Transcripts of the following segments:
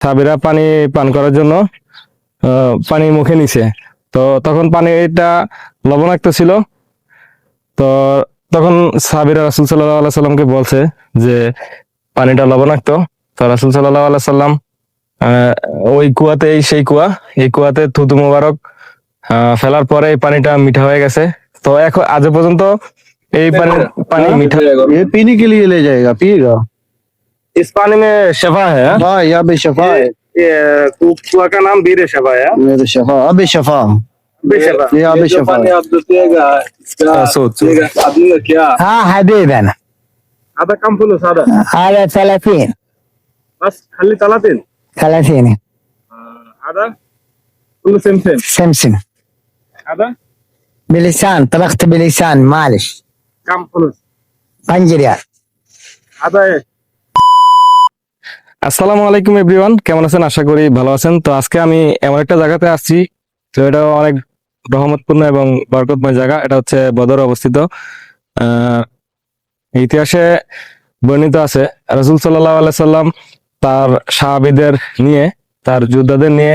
সাবিরা পানি পান করার জন্য পানি মুখে নিছে। তো তখন পানিটা লবণাক্ত ছিল। তো তখন সাবিরা রাসূল সাল্লাল্লাহু আলাইহি সাল্লামকে বলছে যে পানিটা লবণাক্ত। তো রাসূল সাল্লাল্লাহু আলাইহি সাল্লাম ওই কুয়াতেই, সেই কুয়া, এই কুয়াতে থুতু মুবারক ফেলার পরে এই পানিটা মিঠা হয়ে গেছে। তো এখন আজ পর্যন্ত এই পানি मीठा ये पीने के लिए ले जाएगा, पिएगा। इस पानी में शफा है। हाँ, यहाँ पे शफा है। ये कुआ का नाम बीर शफा है। मेरे शफा, अबे शफा, ये अबे शफा है। आप पिएगा इसका आदमी का क्या हाँ حبيبنا هذا كم فلوس هذا هذا 30 بس خلي 30 30 هذا كله سم سمسم هذا بلسان طبخت بلسان معلش كم فلوس 5 ريال هذا ايش আসসালামু আলাইকুম এভরিওয়ান, কেমন আছেন? আশা করি ভালো আছেন। তো আজকে আমি এমন একটা জায়গাতে আসছি, তো এটা অনেক রহমতপূর্ণ এবং বরকতময় জায়গা। এটা হচ্ছে বদরে অবস্থিত। ইতিহাসে বর্ণিত আছে রাসূল সাল্লাল্লাহু আলাইহি সাল্লাম তার সাহাবীদের নিয়ে, তার যোদ্ধাদের নিয়ে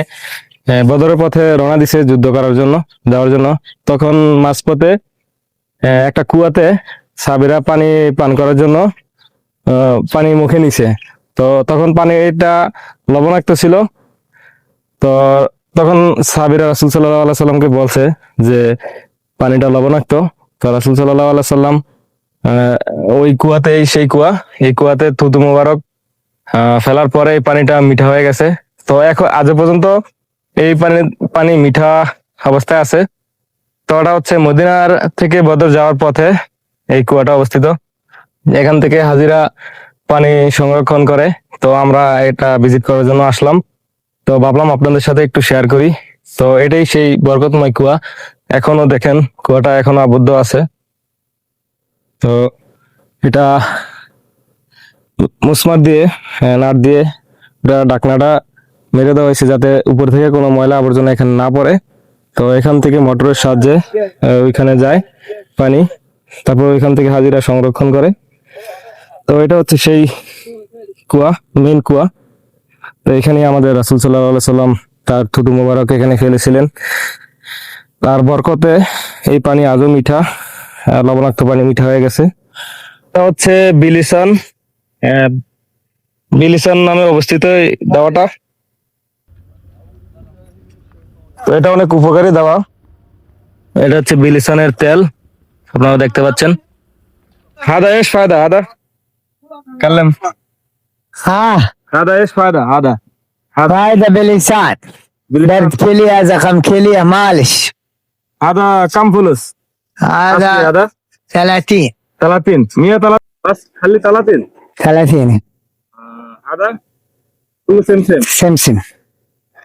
বদরের পথে রওনা দিছে যুদ্ধ করার জন্য, যাওয়ার জন্য। তখন মাঝপথে একটা কুয়াতে সাহাবীরা পানি পান করার জন্য পানি মুখে নিছে। তো তখন পানিটা লবণাক্ত ছিল। তো তখন সাহাবীরা রাসূল সাল্লাল্লাহু আলাইহি সাল্লামকে বলছে যে পানিটা লবণাক্ত। তো রাসূল সাল্লাল্লাহু আলাইহি সাল্লাম ওই কুয়াতেই, সেই কুয়া, এই কুয়াতে থুতু মুবারক ফেলার পরে এই পানিটা মিঠা হয়ে গেছে। তো এখন আজ পর্যন্ত এই পানি মিঠা অবস্থায় আছে। তো ওটা হচ্ছে মদিনার থেকে বদর যাওয়ার পথে এই কুয়াটা অবস্থিত। এখান থেকে হাজিরা পানি সংরক্ষণ করে। তো আমরা এটা ভিজিট করার জন্য আসলাম। তো ভাবলাম আপনাদের সাথে একটু শেয়ার করি। তো এটাই সেই বরকতময় কুয়া। এখনো দেখেন কুয়াটা এখনো আবদ্ধ আছে। তো এটা মুসমার দিয়ে, নাট দিয়ে এটা ঢাকনাটা মেরে দেওয়া হয়েছে যাতে উপর থেকে কোনো ময়লা আবর্জনা এখানে না পড়ে। তো এখান থেকে মোটরের সাহায্যে ওইখানে যায় পানি, তারপর ওইখান থেকে হাজিরা সংরক্ষণ করে। তো এটা হচ্ছে সেই কুয়া, মেইন কুয়া। তো এখানে আমাদের রাসূল সাল্লাল্লাহু আলাইহি সাল্লাম তার থুতু মুবারক এখানে ফেলেছিলেন। তার বরকতে এই পানি আজও মিঠা, লবণাক্ত পানি মিঠা হয়ে গেছে। এটা হচ্ছে বিলিসান, বিলিসান নামে অবস্থিত এই দাওয়াটা। তো এটা অনেক উপকারী দাওয়া। এটা হচ্ছে বিলিসানের তেল, আপনারা দেখতে পাচ্ছেন। হাদা এস ফায়দা, হাদা কাল্লাম, हाँ هذا ايش فايدة هذا فايدة بلسان درد كلية زخم كلية معلش هذا كم فلوس هذا هذا 30 30 130 بس خلي 30 هذا كله سم سمسم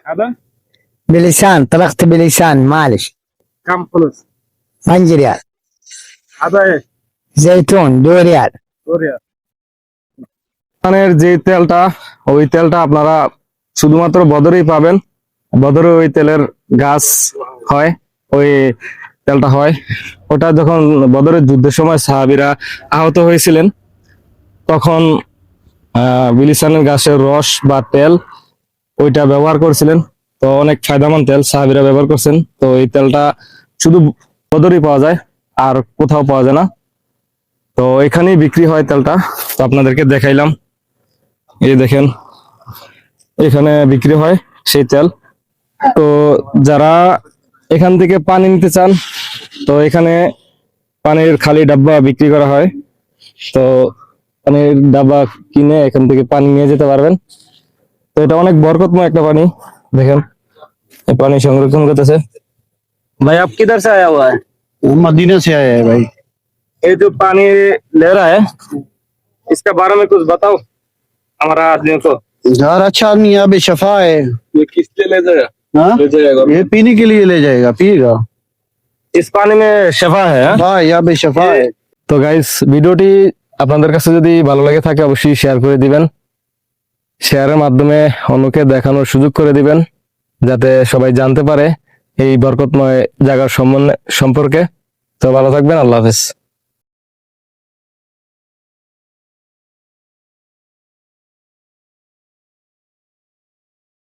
هذا بلسان طبخت بلسان معلش كم فلوس 5 ريال هذا ايش زيتون 2 ريال سوريا যে তেলটা, ওই তেলটা আপনারা শুধুমাত্র বদরেই পাবেন। বদরে ওই তেলের গাছ হয়, ওই তেলটা হয়। ওটা যখন বদরের যুদ্ধের সময় সাহাবীরা আহত হয়েছিলেন, তখন বিলিসানের গাছের রস বা তেল ওইটা ব্যবহার করছিলেন। তো অনেক ফায়দামান তেল সাহাবীরা ব্যবহার করছেন। তো এই তেলটা শুধু বদরেই পাওয়া যায়, আর কোথাও পাওয়া যায় না। তো এখানেই বিক্রি হয় তেলটা। তো আপনাদেরকে দেখাইলাম, এই দেখেন এখানে বিক্রি হয় সেই তেল। তো যারা এখান থেকে পানি নিতে চান, তো এখানে পানির খালি ডাব্বা বিক্রি করা হয়। তো পানির ডাব্বা কিনে এখান থেকে পানি নিয়ে যেতে পারবেন। তো এটা অনেক বরকতময় একটা পানি। দেখেন এই পানি সংরক্ষণ করতেছে। ভাই আপ কিধর से आया हुआ है? वो मदीना से आया है भाई। ये जो पानी ले रहा है, इसके बारे में कुछ बताओ हमारा आदमियों को। यार अच्छा आदमी, यहाँ पे शफा है। ये किस लिए ले जाएगा? हाँ, ले जाएगा ये पीने के लिए ले जाएगा, पिएगा। इस पानी में शफा है। हाँ, यहाँ पे शफा है। তো গাইস, ভিডিওটি আপনাদের কাছে যদি ভালো লাগে থাকে অবশ্যই শেয়ার করে দিবেন। শেয়ারের মাধ্যমে অন্যকে দেখানোর সুযোগ করে দিবেন, যাতে সবাই জানতে পারে এই বরকতময় জায়গার সম্পর্কে। তো ভালো থাকবেন, আল্লাহ হাফেজ।